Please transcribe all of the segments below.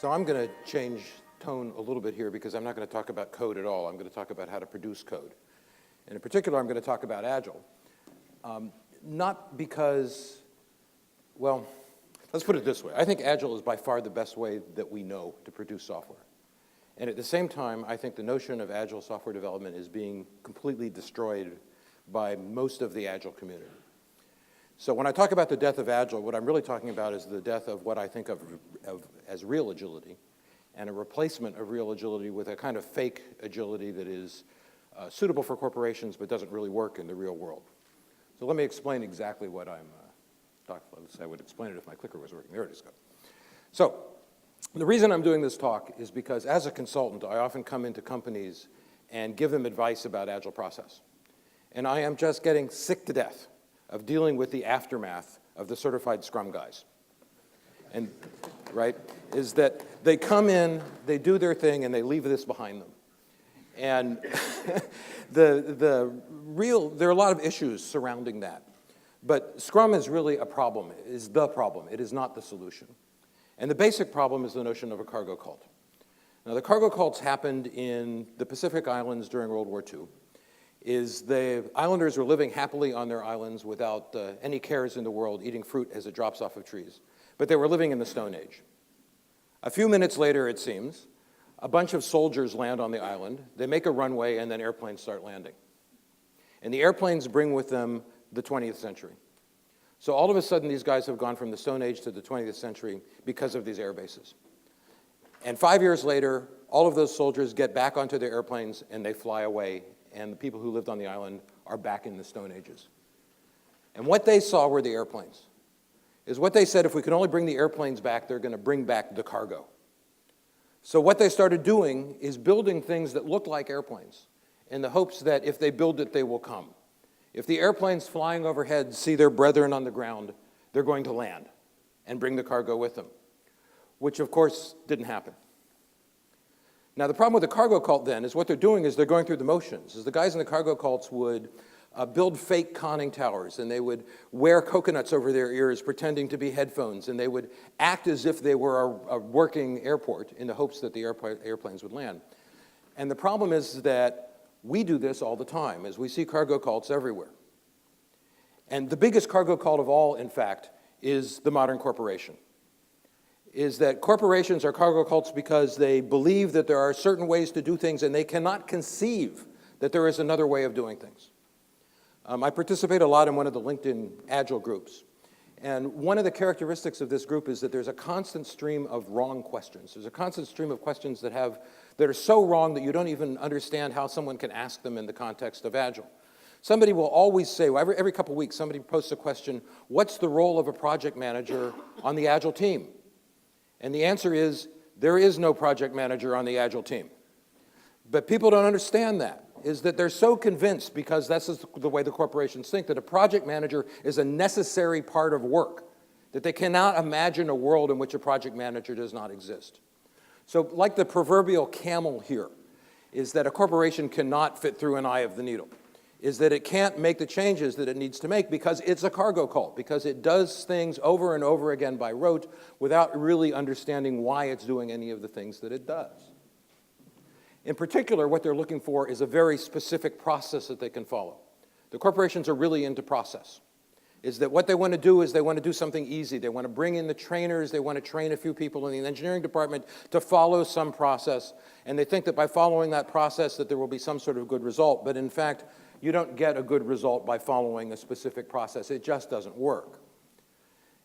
So I'm going to change tone a little bit here because I'm not going to talk about code at all. I'm going to talk about how to produce code. And in particular, I'm going to talk about Agile. Not because, well, let's put it this way. I think Agile is by far the best way that we know to produce software. And at the same time, I think the notion of Agile software development is being completely destroyed by most of the Agile community. So when I talk about the death of Agile, what I'm really talking about is the death of what I think of as real agility, and a replacement of real agility with a kind of fake agility that is suitable for corporations but doesn't really work in the real world. So let me explain exactly what I'm talking about. I would explain it if my clicker was working. There it is. So the reason I'm doing this talk is because as a consultant, I often come into companies and give them advice about Agile process. And I am just getting sick to death of dealing with the aftermath of the certified Scrum guys. And, right, is that they come in, they do their thing, and they leave this behind them. And there are a lot of issues surrounding that. But Scrum is really a problem, is the problem. It is not the solution. And the basic problem is the notion of a cargo cult. Now, the cargo cults happened in the Pacific Islands during World War II. The islanders were living happily on their islands without any cares in the world, eating fruit as it drops off of trees. But they were living in the Stone Age. A few minutes later, it seems, a bunch of soldiers land on the island. They make a runway, and then airplanes start landing. And the airplanes bring with them the 20th century. So all of a sudden, these guys have gone from the Stone Age to the 20th century because of these air bases. And 5 years later, all of those soldiers get back onto their airplanes, and they fly away. And the people who lived on the island are back in the Stone Ages. And what they saw were the airplanes. Is what they said, if we can only bring the airplanes back, they're going to bring back the cargo. So what they started doing is building things that look like airplanes in the hopes that if they build it, they will come. If the airplanes flying overhead see their brethren on the ground, they're going to land and bring the cargo with them, which of course didn't happen. Now, the problem with the cargo cult then is what they're doing is they're going through the motions. Is the guys in the cargo cults would build fake conning towers, and they would wear coconuts over their ears pretending to be headphones, and they would act as if they were a working airport in the hopes that the airplanes would land. And the problem is that we do this all the time, as we see cargo cults everywhere. And the biggest cargo cult of all, in fact, is the modern corporation. Is that corporations are cargo cults because they believe that there are certain ways to do things and they cannot conceive that there is another way of doing things. I participate a lot in one of the LinkedIn Agile groups. And one of the characteristics of this group is that there's a constant stream of wrong questions. There's a constant stream of questions that are so wrong that you don't even understand how someone can ask them in the context of Agile. Somebody will always say, well, every couple of weeks, somebody posts a question, what's the role of a project manager on the Agile team? And the answer is, there is no project manager on the Agile team. But people don't understand that, is that they're so convinced, because that's the way the corporations think, that a project manager is a necessary part of work, that they cannot imagine a world in which a project manager does not exist. So like the proverbial camel here, is that a corporation cannot fit through an eye of the needle, is that it can't make the changes that it needs to make because it's a cargo cult, because it does things over and over again by rote without really understanding why it's doing any of the things that it does. In particular, what they're looking for is a very specific process that they can follow. The corporations are really into process. Is that what they want to do is they want to do something easy. They want to bring in the trainers. They want to train a few people in the engineering department to follow some process. And they think that by following that process that there will be some sort of good result. But in fact, you don't get a good result by following a specific process. It just doesn't work.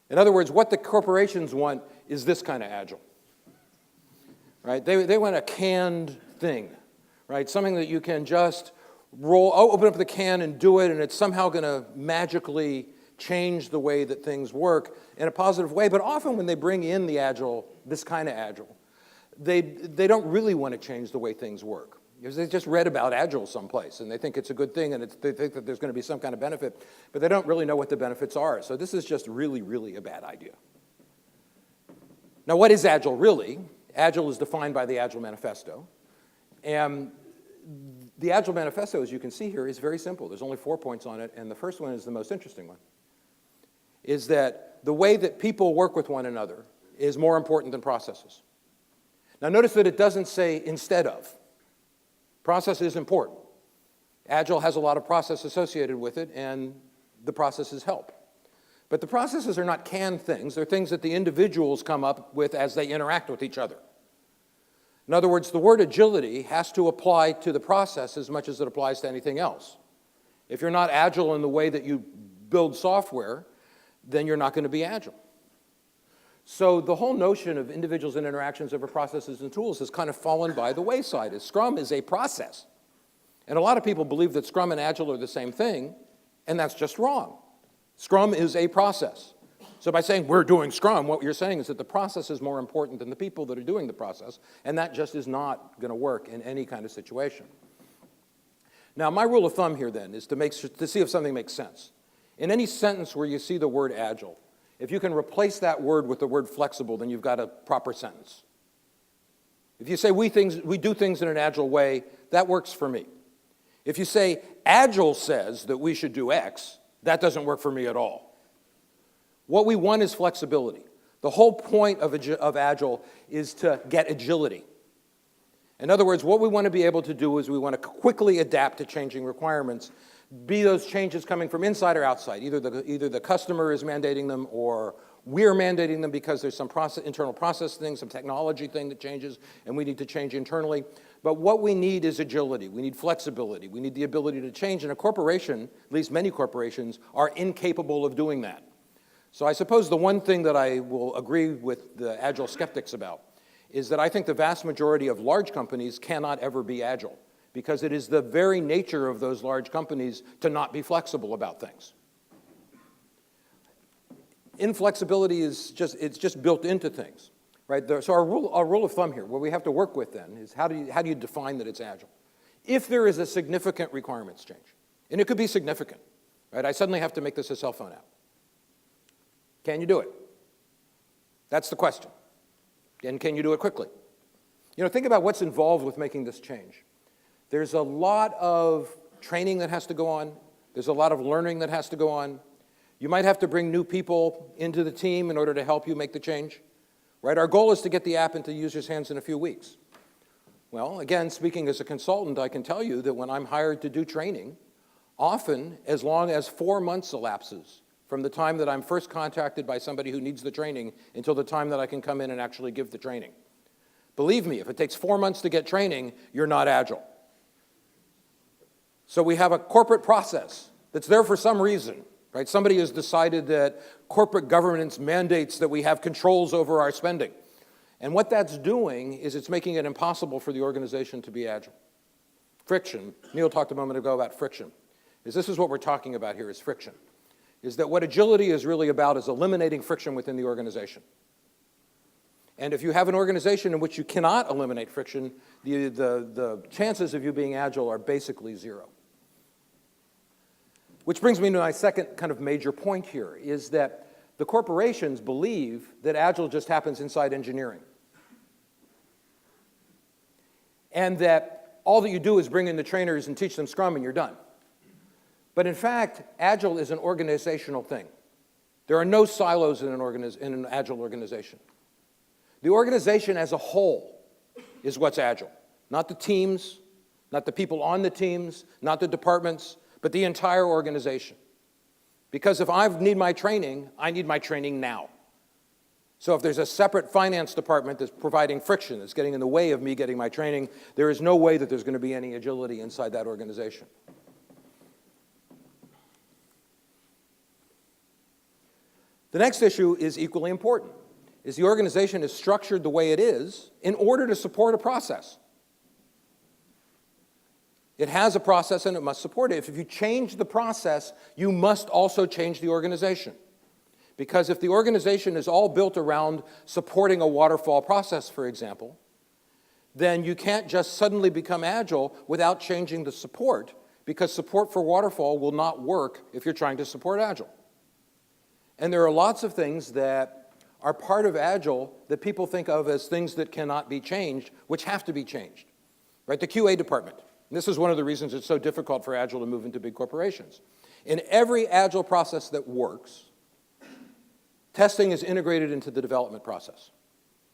In other words, what the corporations want is this kind of Agile. Right? They want a canned thing, right? Something that you can just open up the can and do it, and it's somehow going to magically change the way that things work in a positive way. But often when they bring in the Agile, this kind of Agile, they don't really want to change the way things work. Because they just read about Agile someplace, and they think it's a good thing, and they think that there's going to be some kind of benefit, but they don't really know what the benefits are. So this is just really, really a bad idea. Now, what is Agile really? Agile is defined by the Agile Manifesto. And the Agile Manifesto, as you can see here, is very simple. There's only 4 points on it, and the first one is the most interesting one, is that the way that people work with one another is more important than processes. Now notice that it doesn't say instead of. Process is important. Agile has a lot of process associated with it, and the processes help. But the processes are not canned things. They're things that the individuals come up with as they interact with each other. In other words, the word agility has to apply to the process as much as it applies to anything else. If you're not agile in the way that you build software, then you're not going to be agile. So the whole notion of individuals and interactions over processes and tools has kind of fallen by the wayside. Scrum is a process. And a lot of people believe that Scrum and Agile are the same thing, and that's just wrong. Scrum is a process. So by saying we're doing Scrum, what you're saying is that the process is more important than the people that are doing the process, and that just is not going to work in any kind of situation. Now, my rule of thumb here then is to see if something makes sense. In any sentence where you see the word agile, if you can replace that word with the word flexible, then you've got a proper sentence. If you say we do things in an agile way, that works for me. If you say Agile says that we should do X, that doesn't work for me at all. What we want is flexibility. The whole point of Agile is to get agility. In other words, what we want to be able to do is we want to quickly adapt to changing requirements, be those changes coming from inside or outside. Either the customer is mandating them or we're mandating them because there's some internal process thing, some technology thing that changes, and we need to change internally. But what we need is agility. We need flexibility. We need the ability to change. And a corporation, at least many corporations, are incapable of doing that. So I suppose the one thing that I will agree with the Agile skeptics about is that I think the vast majority of large companies cannot ever be Agile, because it is the very nature of those large companies to not be flexible about things. Inflexibility is just built into things, right? So our rule of thumb here, what we have to work with then, is how do you define that it's Agile? If there is a significant requirements change, and it could be significant, right? I suddenly have to make this a cell phone app. Can you do it? That's the question. And can you do it quickly? You know, think about what's involved with making this change. There's a lot of training that has to go on. There's a lot of learning that has to go on. You might have to bring new people into the team in order to help you make the change, right? Our goal is to get the app into users' hands in a few weeks. Well, again, speaking as a consultant, I can tell you that when I'm hired to do training, often as long as 4 months elapses from the time that I'm first contacted by somebody who needs the training until the time that I can come in and actually give the training. Believe me, if it takes 4 months to get training, you're not Agile. So we have a corporate process that's there for some reason, right? Somebody has decided that corporate governance mandates that we have controls over our spending. And what that's doing is it's making it impossible for the organization to be Agile. Friction, Neil talked a moment ago about friction. This is what we're talking about here is friction. Is that what agility is really about is eliminating friction within the organization. And if you have an organization in which you cannot eliminate friction, the chances of you being Agile are basically zero. Which brings me to my second kind of major point here, is that the corporations believe that Agile just happens inside engineering. And that all that you do is bring in the trainers and teach them Scrum and you're done. But in fact, Agile is an organizational thing. There are no silos in an Agile organization. The organization as a whole is what's Agile. Not the teams, not the people on the teams, not the departments, but the entire organization. Because if I need my training, I need my training now. So if there's a separate finance department that's providing friction, that's getting in the way of me getting my training, there is no way that there's going to be any agility inside that organization. The next issue is equally important, is the organization is structured the way it is in order to support a process. It has a process and it must support it. If you change the process, you must also change the organization. Because if the organization is all built around supporting a waterfall process, for example, then you can't just suddenly become Agile without changing the support, because support for waterfall will not work if you're trying to support Agile. And there are lots of things that are part of Agile that people think of as things that cannot be changed, which have to be changed. Right? The QA department. And this is one of the reasons it's so difficult for Agile to move into big corporations. In every Agile process that works, testing is integrated into the development process,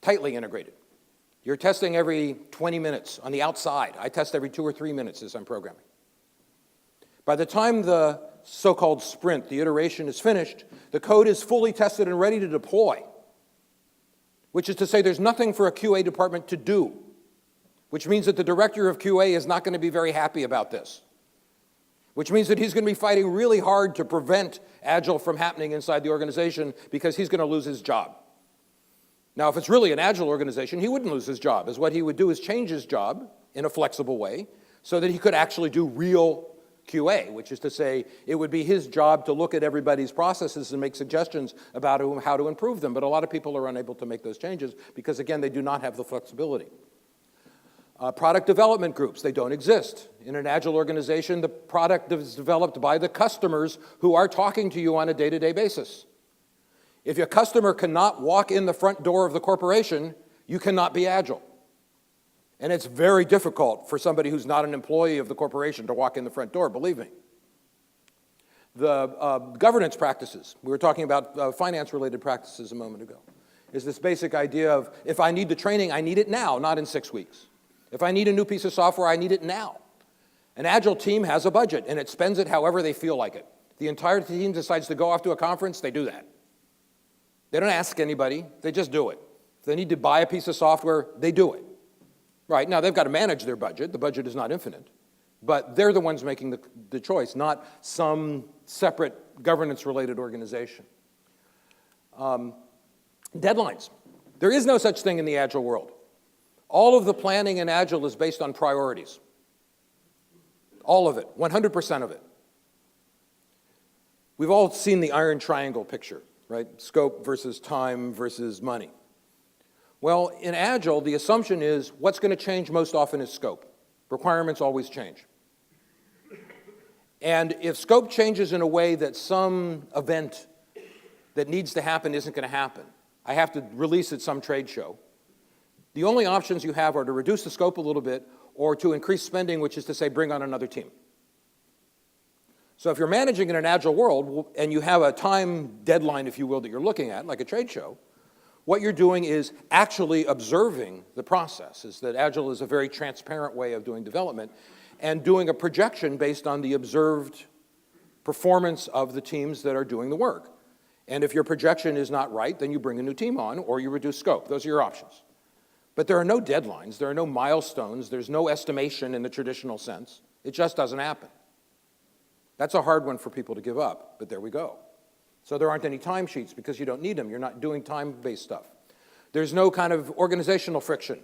tightly integrated. You're testing every 20 minutes on the outside. I test every 2 or 3 minutes as I'm programming. By the time the so-called sprint, the iteration, is finished, the code is fully tested and ready to deploy, which is to say there's nothing for a QA department to do, which means that the director of QA is not going to be very happy about this, which means that he's going to be fighting really hard to prevent Agile from happening inside the organization because he's going to lose his job. Now, if it's really an Agile organization, he wouldn't lose his job. What he would do is change his job in a flexible way so that he could actually do real QA, which is to say it would be his job to look at everybody's processes and make suggestions about how to improve them. But a lot of people are unable to make those changes because, again, they do not have the flexibility. Product development groups, they don't exist. In an Agile organization, the product is developed by the customers who are talking to you on a day-to-day basis. If your customer cannot walk in the front door of the corporation, you cannot be Agile. And it's very difficult for somebody who's not an employee of the corporation to walk in the front door, believe me. The governance practices, we were talking about finance-related practices a moment ago, is this basic idea of if I need the training, I need it now, not in 6 weeks. If I need a new piece of software, I need it now. An Agile team has a budget, and it spends it however they feel like it. The entire team decides to go off to a conference, they do that. They don't ask anybody, they just do it. If they need to buy a piece of software, they do it. Right, now they've got to manage their budget. The budget is not infinite. But they're the ones making the choice, not some separate governance-related organization. Deadlines. There is no such thing in the Agile world. All of the planning in Agile is based on priorities. All of it, 100% of it. We've all seen the iron triangle picture, right? Scope versus time versus money. Well, in Agile, the assumption is what's going to change most often is scope. Requirements always change. And if scope changes in a way that some event that needs to happen isn't going to happen, I have to release at some trade show, the only options you have are to reduce the scope a little bit or to increase spending, which is to say bring on another team. So if you're managing in an Agile world and you have a time deadline, if you will, that you're looking at, like a trade show, what you're doing is actually observing the process. Is that Agile is a very transparent way of doing development and doing a projection based on the observed performance of the teams that are doing the work. And if your projection is not right, then you bring a new team on or you reduce scope. Those are your options. But there are no deadlines, there are no milestones, there's no estimation in the traditional sense. It just doesn't happen. That's a hard one for people to give up, but there we go. So there aren't any timesheets because you don't need them. You're not doing time-based stuff. There's no kind of organizational friction.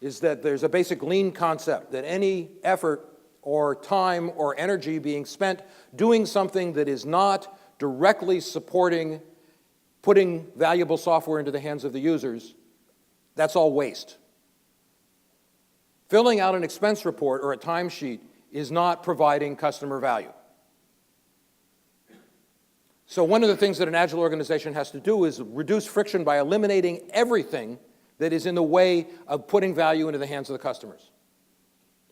Is that there's a basic lean concept that any effort or time or energy being spent doing something that is not directly supporting putting valuable software into the hands of the users, that's all waste. Filling out an expense report or a timesheet is not providing customer value. So one of the things that an Agile organization has to do is reduce friction by eliminating everything that is in the way of putting value into the hands of the customers,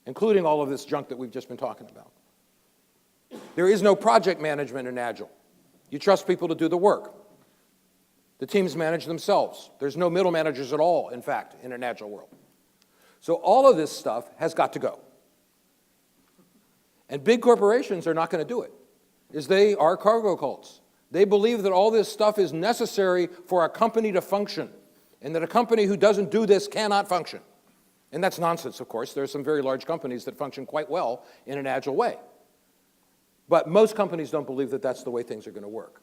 including all of this junk that we've just been talking about. There is no project management in Agile. You trust people to do the work. The teams manage themselves. There's no middle managers at all, in fact, in an Agile world. So all of this stuff has got to go. And big corporations are not going to do it, is they are cargo cults. They believe that all this stuff is necessary for a company to function, and that a company who doesn't do this cannot function. And that's nonsense, of course. There are some very large companies that function quite well in an Agile way. But most companies don't believe that that's the way things are going to work.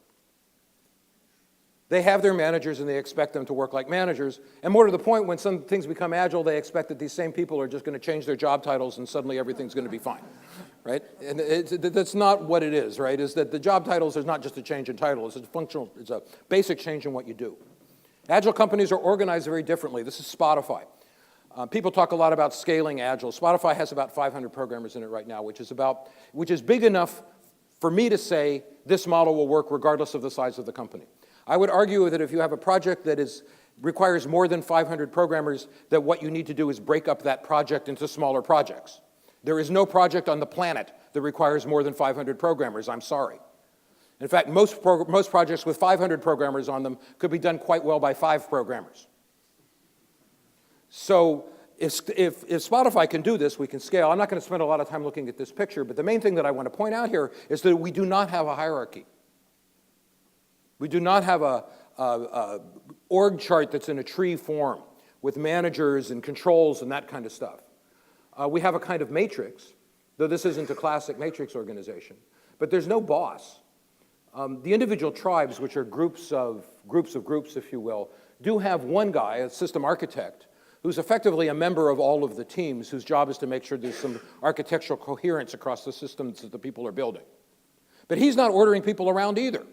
They have their managers and they expect them to work like managers. And more to the point, when some things become Agile, they expect that these same people are just going to change their job titles and suddenly everything's going to be fine, right? And that's not what it is, right? Is that the job titles is not just a change in title, it's a basic change in what you do. Agile companies are organized very differently. This is Spotify. People talk a lot about scaling Agile. Spotify has about 500 programmers in it right now, which is big enough for me to say this model will work regardless of the size of the company. I would argue that if you have a project that requires more than 500 programmers, that what you need to do is break up that project into smaller projects. There is no project on the planet that requires more than 500 programmers, I'm sorry. In fact, most projects with 500 programmers on them could be done quite well by 5 programmers. So if Spotify can do this, we can scale. I'm not going to spend a lot of time looking at this picture, but the main thing that I want to point out here is that we do not have a hierarchy. We do not have a org chart that's in a tree form with managers and controls and that kind of stuff. We have a kind of matrix, though this isn't a classic matrix organization, but there's no boss. The individual tribes, which are groups of groups, if you will, do have one guy, a system architect, who's effectively a member of all of the teams, whose job is to make sure there's some architectural coherence across the systems that the people are building. But he's not ordering people around either.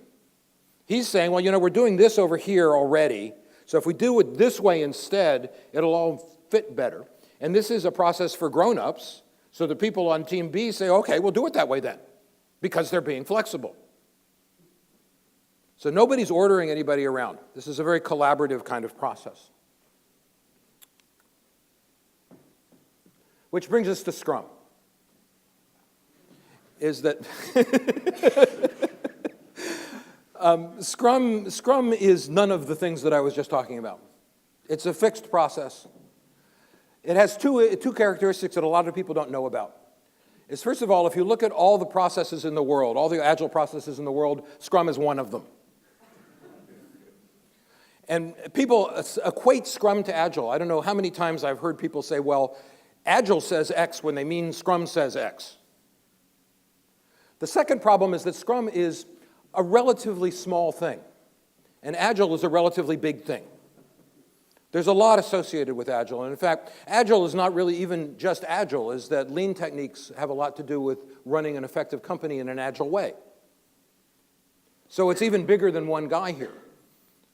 He's saying, well, you know, we're doing this over here already, so if we do it this way instead, it'll all fit better. And this is a process for grown-ups, so the people on Team B say, okay, we'll do it that way then, because they're being flexible. So nobody's ordering anybody around. This is a very collaborative kind of process. Which brings us to Scrum. Is that Scrum is none of the things that I was just talking about. It's a fixed process. It has two characteristics that a lot of people don't know about. Is first of all, if you look at all the processes in the world, all the agile processes in the world, Scrum is one of them. And people equate Scrum to Agile. I don't know how many times I've heard people say, well, Agile says X when they mean Scrum says X. The second problem is that Scrum is a relatively small thing, and Agile is a relatively big thing. There's a lot associated with Agile, and in fact, Agile is not really even just Agile, is that lean techniques have a lot to do with running an effective company in an Agile way. So it's even bigger than one guy here.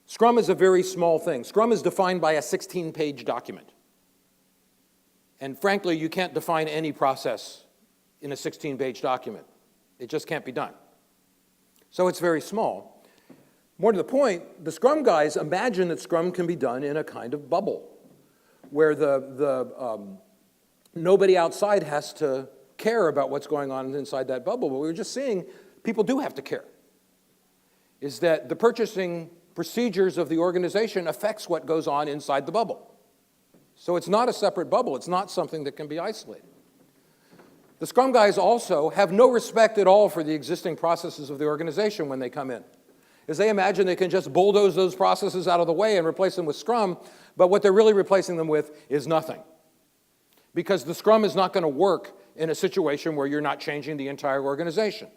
Scrum is a very small thing. Scrum is defined by a 16-page document. And frankly, you can't define any process in a 16-page document. It just can't be done. So it's very small. More to the point, the Scrum guys imagine that Scrum can be done in a kind of bubble, where nobody outside has to care about what's going on inside that bubble. But we were just seeing people do have to care. Is that the purchasing procedures of the organization affects what goes on inside the bubble. So it's not a separate bubble. It's not something that can be isolated. The Scrum guys also have no respect at all for the existing processes of the organization when they come in. As they imagine they can just bulldoze those processes out of the way and replace them with Scrum, but what they're really replacing them with is nothing. Because the Scrum is not going to work in a situation where you're not changing the entire organization.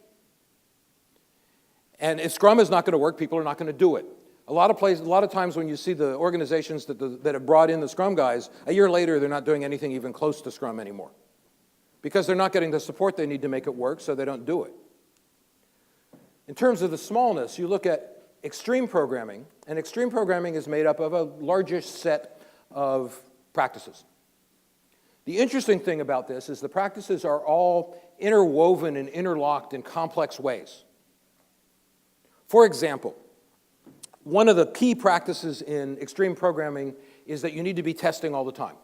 And if Scrum is not going to work, people are not going to do it. A lot of times when you see the organizations that have brought in the Scrum guys, a year later they're not doing anything even close to Scrum anymore. Because they're not getting the support they need to make it work, so they don't do it. In terms of the smallness, you look at extreme programming, and extreme programming is made up of a largish set of practices. The interesting thing about this is the practices are all interwoven and interlocked in complex ways. For example, one of the key practices in extreme programming is that you need to be testing all the time.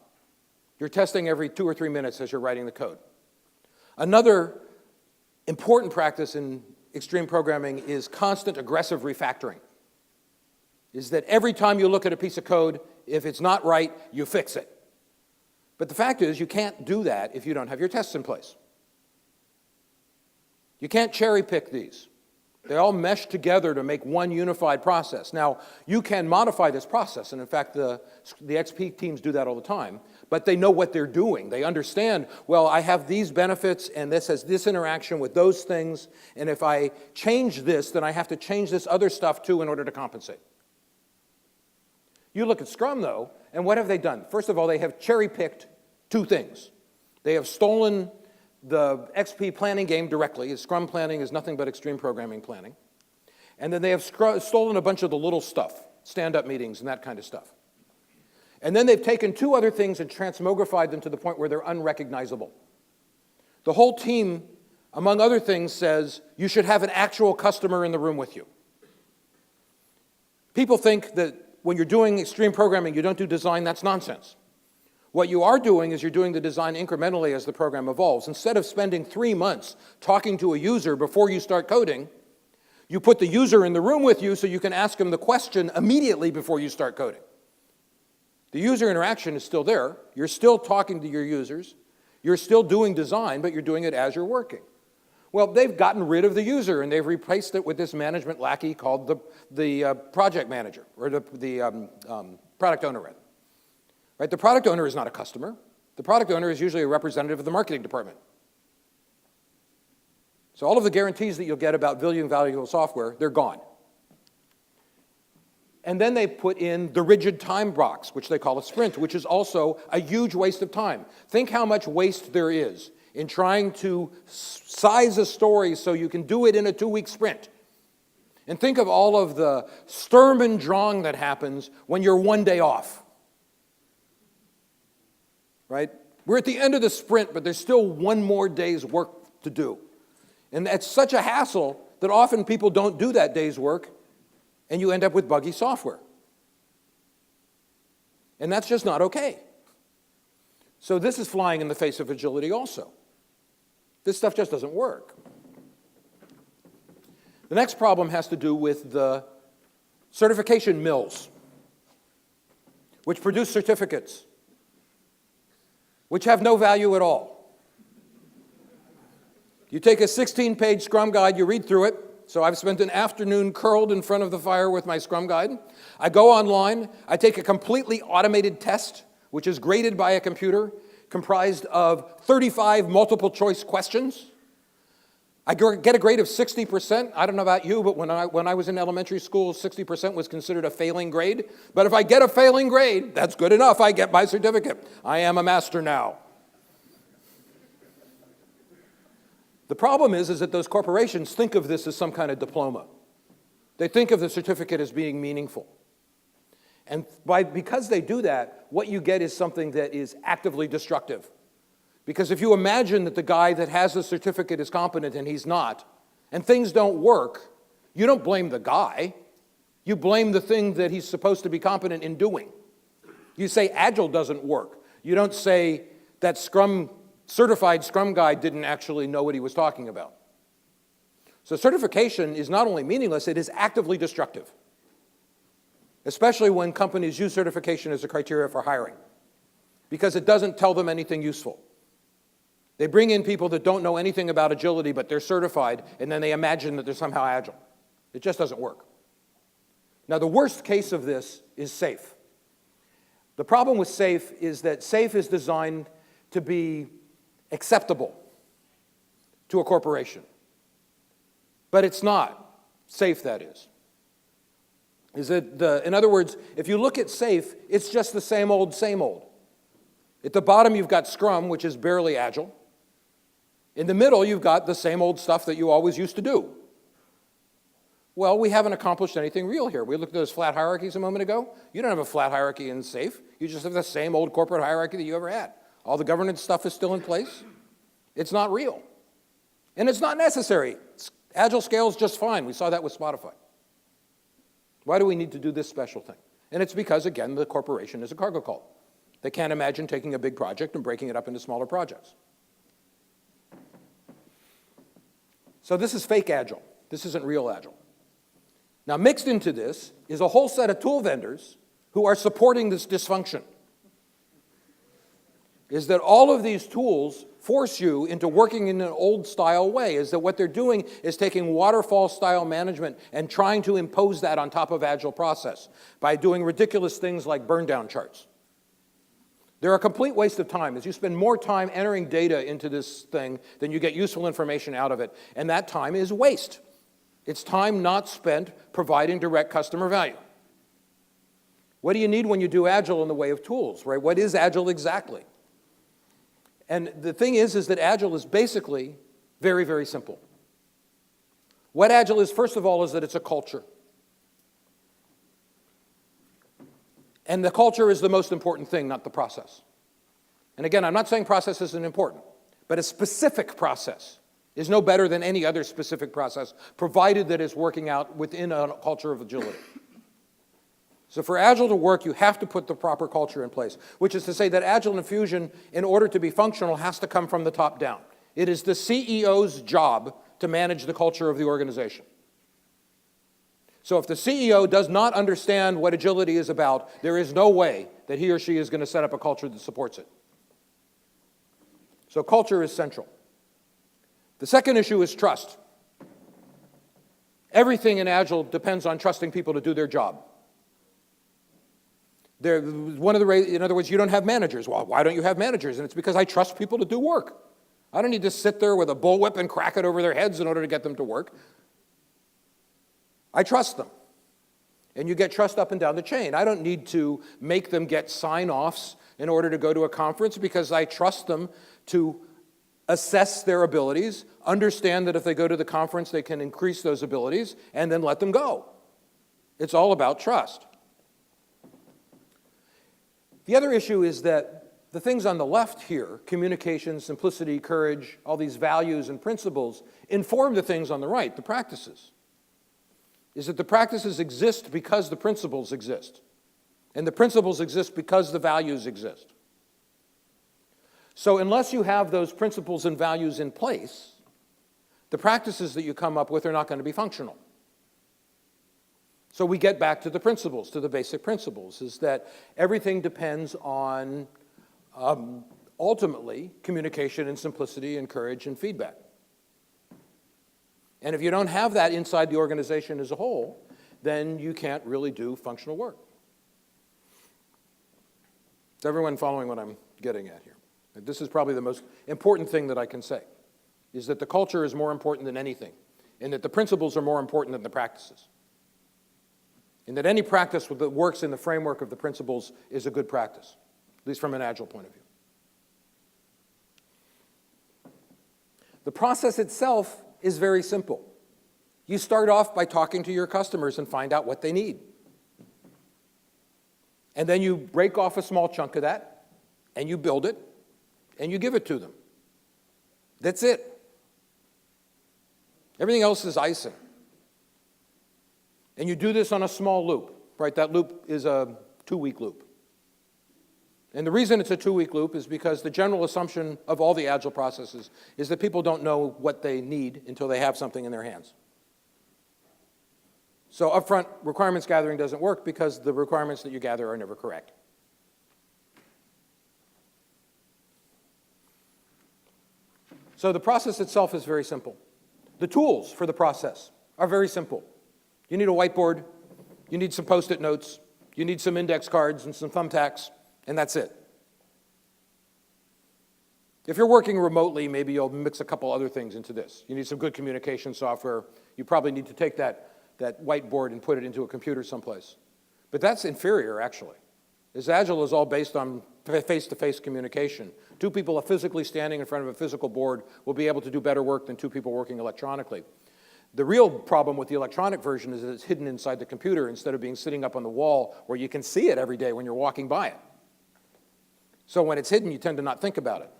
You're testing every 2 or 3 minutes as you're writing the code. Another important practice in extreme programming is constant aggressive refactoring. Is that every time you look at a piece of code, if it's not right, you fix it. But the fact is, you can't do that if you don't have your tests in place. You can't cherry pick these. They all mesh together to make one unified process. Now, you can modify this process, and in fact, the XP teams do that all the time, but they know what they're doing. They understand, well, I have these benefits, and this has this interaction with those things, and if I change this, then I have to change this other stuff too in order to compensate. You look at Scrum, though, and what have they done? First of all, they have cherry-picked 2 things. They have stolen the XP planning game directly. Scrum planning is nothing but extreme programming planning. And then they have stolen a bunch of the little stuff, stand-up meetings and that kind of stuff. And then they've taken 2 other things and transmogrified them to the point where they're unrecognizable. The whole team, among other things, says you should have an actual customer in the room with you. People think that when you're doing extreme programming, you don't do design. That's nonsense. What you are doing is you're doing the design incrementally as the program evolves. Instead of spending 3 months talking to a user before you start coding, you put the user in the room with you so you can ask them the question immediately before you start coding. The user interaction is still there. You're still talking to your users. You're still doing design, but you're doing it as you're working. Well, they've gotten rid of the user, and they've replaced it with this management lackey called the project manager, or the product owner, rather. Right? The product owner is not a customer. The product owner is usually a representative of the marketing department. So all of the guarantees that you'll get about building valuable software, they're gone. And then they put in the rigid time box, which they call a sprint, which is also a huge waste of time. Think how much waste there is in trying to size a story so you can do it in a 2-week sprint. And think of all of the Sturm und Drang that happens when you're 1 day off. Right? We're at the end of the sprint, but there's still 1 more day's work to do. And that's such a hassle that often people don't do that day's work, and you end up with buggy software. And that's just not okay. So this is flying in the face of agility also. This stuff just doesn't work. The next problem has to do with the certification mills, which produce certificates, which have no value at all. You take a 16-page Scrum guide, you read through it. So I've spent an afternoon curled in front of the fire with my Scrum guide. I go online, I take a completely automated test, which is graded by a computer, comprised of 35 multiple choice questions. I get a grade of 60%. I don't know about you, but when I was in elementary school, 60% was considered a failing grade. But if I get a failing grade, that's good enough. I get my certificate. I am a master now. The problem is that those corporations think of this as some kind of diploma. They think of the certificate as being meaningful. And because they do that, what you get is something that is actively destructive. Because if you imagine that the guy that has the certificate is competent and he's not, and things don't work, you don't blame the guy. You blame the thing that he's supposed to be competent in doing. You say Agile doesn't work. You don't say that certified Scrum guy didn't actually know what he was talking about. So certification is not only meaningless, it is actively destructive, especially when companies use certification as a criteria for hiring, because it doesn't tell them anything useful. They bring in people that don't know anything about agility, but they're certified, and then they imagine that they're somehow agile. It just doesn't work. Now, the worst case of this is SAFe. The problem with SAFe is that SAFe is designed to be acceptable to a corporation. But it's not. SAFe, that is. In other words, if you look at SAFe, it's just the same old, same old. At the bottom, you've got Scrum, which is barely agile. In the middle, you've got the same old stuff that you always used to do. Well, we haven't accomplished anything real here. We looked at those flat hierarchies a moment ago. You don't have a flat hierarchy in SAFe. You just have the same old corporate hierarchy that you ever had. All the governance stuff is still in place. It's not real. And it's not necessary. Agile scales just fine. We saw that with Spotify. Why do we need to do this special thing? And it's because, again, the corporation is a cargo cult. They can't imagine taking a big project and breaking it up into smaller projects. So this is fake Agile. This isn't real Agile. Now, mixed into this is a whole set of tool vendors who are supporting this dysfunction. Is that all of these tools force you into working in an old-style way, is that what they're doing is taking waterfall-style management and trying to impose that on top of Agile process by doing ridiculous things like burn-down charts. They're a complete waste of time, as you spend more time entering data into this thing than you get useful information out of it, and that time is waste. It's time not spent providing direct customer value. What do you need when you do Agile in the way of tools, right? What is Agile exactly? And the thing is that Agile is basically very, very simple. What Agile is, first of all, is that it's a culture. And the culture is the most important thing, not the process. And again, I'm not saying process isn't important, but a specific process is no better than any other specific process, provided that it's working out within a culture of agility. So for Agile to work, you have to put the proper culture in place, which is to say that Agile infusion, in order to be functional, has to come from the top down. It is the CEO's job to manage the culture of the organization. So if the CEO does not understand what agility is about, there is no way that he or she is going to set up a culture that supports it. So culture is central. The second issue is trust. Everything in Agile depends on trusting people to do their job. In other words, you don't have managers. Well, why don't you have managers? And it's because I trust people to do work. I don't need to sit there with a bullwhip and crack it over their heads in order to get them to work. I trust them. And you get trust up and down the chain. I don't need to make them get sign-offs in order to go to a conference because I trust them to assess their abilities, understand that if they go to the conference, they can increase those abilities, and then let them go. It's all about trust. The other issue is that the things on the left here, communication, simplicity, courage, all these values and principles, inform the things on the right, the practices. Is that the practices exist because the principles exist. And the principles exist because the values exist. So unless you have those principles and values in place, the practices that you come up with are not going to be functional. So we get back to the principles, to the basic principles, is that everything depends on, ultimately, communication and simplicity and courage and feedback. And if you don't have that inside the organization as a whole, then you can't really do functional work. Is everyone following what I'm getting at here? This is probably the most important thing that I can say, is that the culture is more important than anything, and that the principles are more important than the practices. And that any practice that works in the framework of the principles is a good practice, at least from an Agile point of view. The process itself is very simple. You start off by talking to your customers and find out what they need. And then you break off a small chunk of that, and you build it, and you give it to them. That's it. Everything else is icing. And you do this on a small loop, right? That loop is a 2-week loop. And the reason it's a 2-week loop is because the general assumption of all the Agile processes is that people don't know what they need until they have something in their hands. So upfront requirements gathering doesn't work because the requirements that you gather are never correct. So the process itself is very simple. The tools for the process are very simple. You need a whiteboard, you need some Post-it notes, you need some index cards and some thumbtacks, and that's it. If you're working remotely, maybe you'll mix a couple other things into this. You need some good communication software. You probably need to take that whiteboard and put it into a computer someplace. But that's inferior, actually. As Agile is all based on face-to-face communication. 2 people physically standing in front of a physical board will be able to do better work than 2 people working electronically. The real problem with the electronic version is that it's hidden inside the computer instead of being sitting up on the wall where you can see it every day when you're walking by it. So when it's hidden, you tend to not think about it.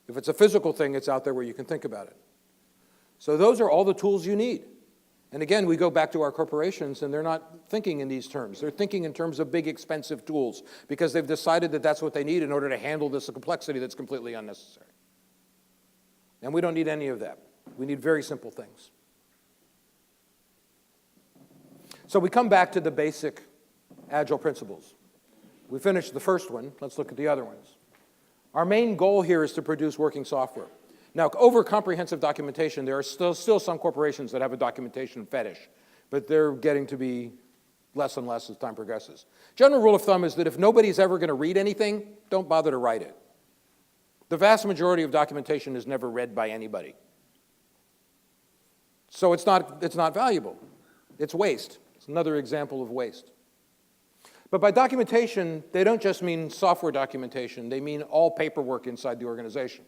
If it's a physical thing, it's out there where you can think about it. So those are all the tools you need. And again, we go back to our corporations, and they're not thinking in these terms. They're thinking in terms of big, expensive tools because they've decided that that's what they need in order to handle this complexity that's completely unnecessary. And we don't need any of that. We need very simple things. So we come back to the basic Agile principles. We finished the first one. Let's look at the other ones. Our main goal here is to produce working software. Now, over comprehensive documentation, there are still some corporations that have a documentation fetish, but they're getting to be less and less as time progresses. General rule of thumb is that if nobody's ever going to read anything, don't bother to write it. The vast majority of documentation is never read by anybody. So it's not valuable. It's waste. It's another example of waste. But by documentation, they don't just mean software documentation. They mean all paperwork inside the organization.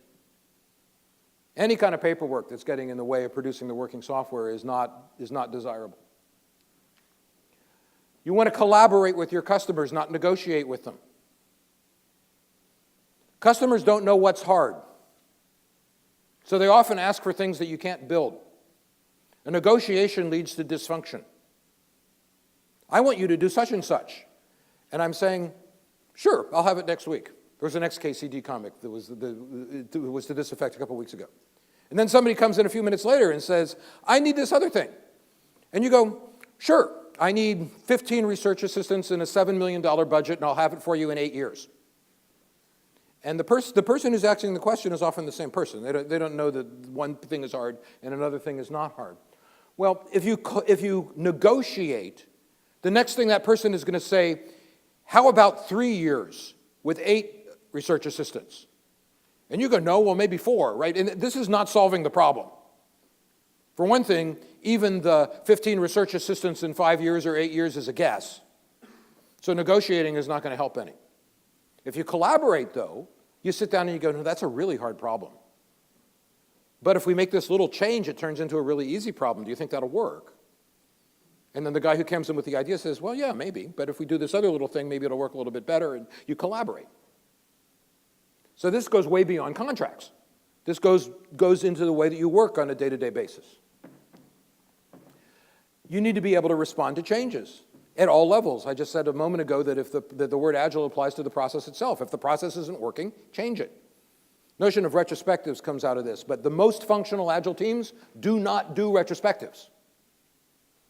Any kind of paperwork that's getting in the way of producing the working software is not desirable. You want to collaborate with your customers, not negotiate with them. Customers don't know what's hard. So they often ask for things that you can't build. A negotiation leads to dysfunction. I want you to do such and such. And I'm saying, sure, I'll have it next week. There was an XKCD comic that was to this effect a couple weeks ago. And then somebody comes in a few minutes later and says, I need this other thing. And you go, sure, I need 15 research assistants and a $7 million budget, and I'll have it for you in 8 years. And the person who's asking the question is often the same person. They don't know that one thing is hard and another thing is not hard. Well, if you negotiate, the next thing that person is going to say, how about 3 years with 8 research assistants? And you go, no, well, maybe 4, right? And this is not solving the problem. For one thing, even the 15 research assistants in 5 years or 8 years is a guess. So negotiating is not going to help any. If you collaborate, though, you sit down and you go, no, that's a really hard problem. But if we make this little change, it turns into a really easy problem. Do you think that'll work? And then the guy who comes in with the idea says, well, yeah, maybe. But if we do this other little thing, maybe it'll work a little bit better. And you collaborate. So this goes way beyond contracts. This goes into the way that you work on a day-to-day basis. You need to be able to respond to changes at all levels. I just said a moment ago that that the word agile applies to the process itself. If the process isn't working, change it. Notion of retrospectives comes out of this, but the most functional agile teams do not do retrospectives.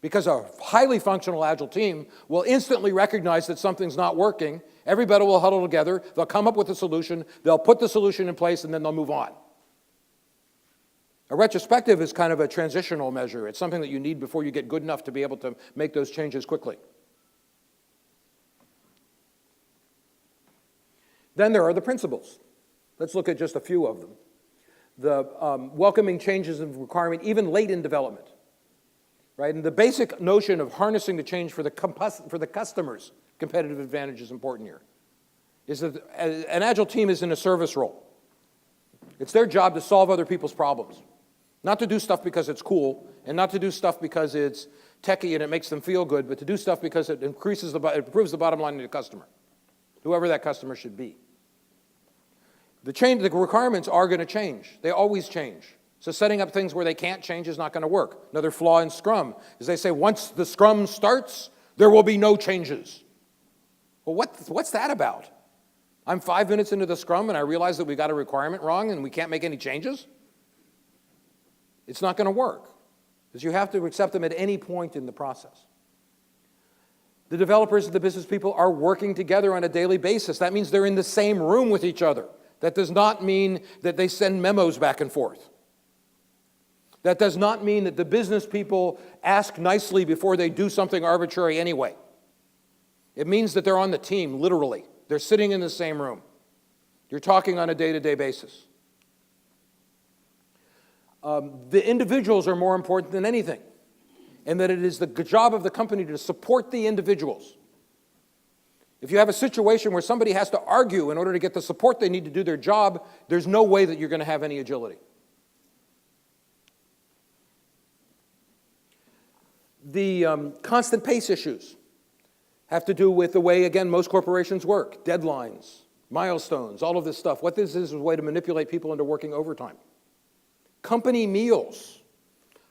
Because a highly functional agile team will instantly recognize that something's not working. Everybody will huddle together, they'll come up with a solution, they'll put the solution in place, and then they'll move on. A retrospective is kind of a transitional measure. It's something that you need before you get good enough to be able to make those changes quickly. Then there are the principles. Let's look at just a few of them. The welcoming changes of requirement, even late in development. Right? And the basic notion of harnessing the change for the customer's competitive advantage is important here. Is that an agile team is in a service role. It's their job to solve other people's problems. Not to do stuff because it's cool, and not to do stuff because it's techie and it makes them feel good, but to do stuff because it improves the bottom line of the customer, whoever that customer should be. The requirements are going to change. They always change. So setting up things where they can't change is not going to work. Another flaw in Scrum is they say once the Scrum starts, there will be no changes. Well, what's that about? I'm 5 minutes into the Scrum and I realize that we got a requirement wrong and we can't make any changes? It's not going to work, because you have to accept them at any point in the process. The developers and the business people are working together on a daily basis. That means they're in the same room with each other. That does not mean that they send memos back and forth. That does not mean that the business people ask nicely before they do something arbitrary anyway. It means that they're on the team, literally. They're sitting in the same room. You're talking on a day-to-day basis. The individuals are more important than anything, and that it is the job of the company to support the individuals. If you have a situation where somebody has to argue in order to get the support they need to do their job, there's no way that you're going to have any agility. The constant pace issues have to do with the way, again, most corporations work. Deadlines, milestones, all of this stuff. What this is a way to manipulate people into working overtime. Company meals,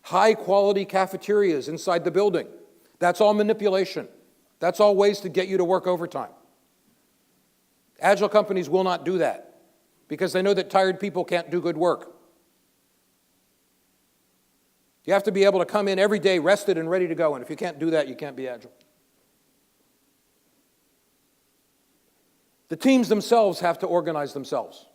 high-quality cafeterias inside the building. That's all manipulation. That's all ways to get you to work overtime. Agile companies will not do that because they know that tired people can't do good work. You have to be able to come in every day rested and ready to go, and if you can't do that, you can't be agile. The teams themselves have to organize themselves.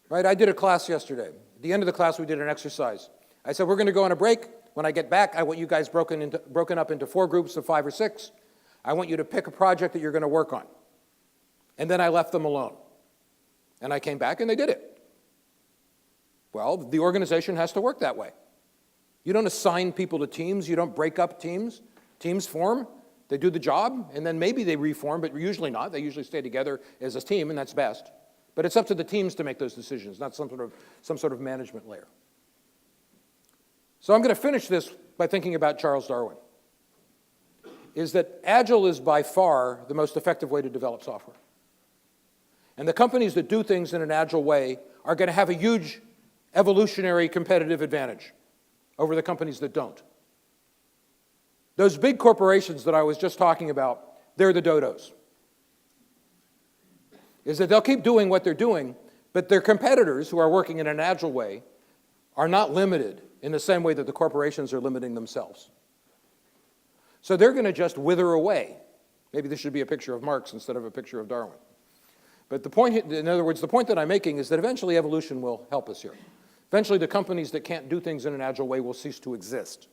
Right? I did a class yesterday. At the end of the class, we did an exercise. I said, we're going to go on a break. When I get back, I want you guys broken up into 4 groups of 5 or 6. I want you to pick a project that you're going to work on. And then I left them alone. And I came back and they did it. Well, the organization has to work that way. You don't assign people to teams. You don't break up teams. Teams form. They do the job, and then maybe they reform, but usually not. They usually stay together as a team, and that's best. But it's up to the teams to make those decisions, not some sort of management layer. So I'm going to finish this by thinking about Charles Darwin. Is that Agile is by far the most effective way to develop software. And the companies that do things in an Agile way are going to have a huge evolutionary competitive advantage over the companies that don't. Those big corporations that I was just talking about, they're the dodos. Is that they'll keep doing what they're doing, but their competitors who are working in an Agile way are not limited in the same way that the corporations are limiting themselves. So they're going to just wither away. Maybe this should be a picture of Marx instead of a picture of Darwin. But the point, in other words, the point that I'm making is that eventually evolution will help us here. Eventually the companies that can't do things in an agile way will cease to exist.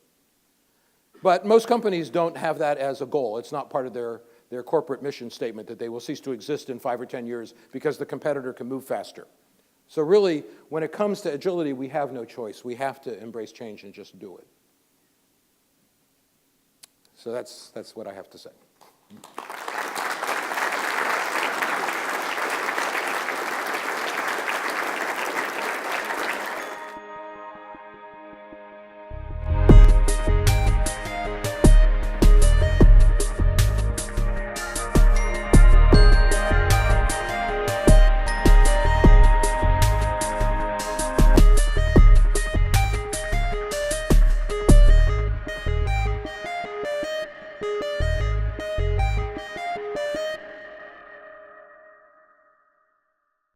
But most companies don't have that as a goal. It's not part of their corporate mission statement that they will cease to exist in 5 or 10 years because the competitor can move faster. So really, when it comes to agility, we have no choice. We have to embrace change and just do it. So that's what I have to say.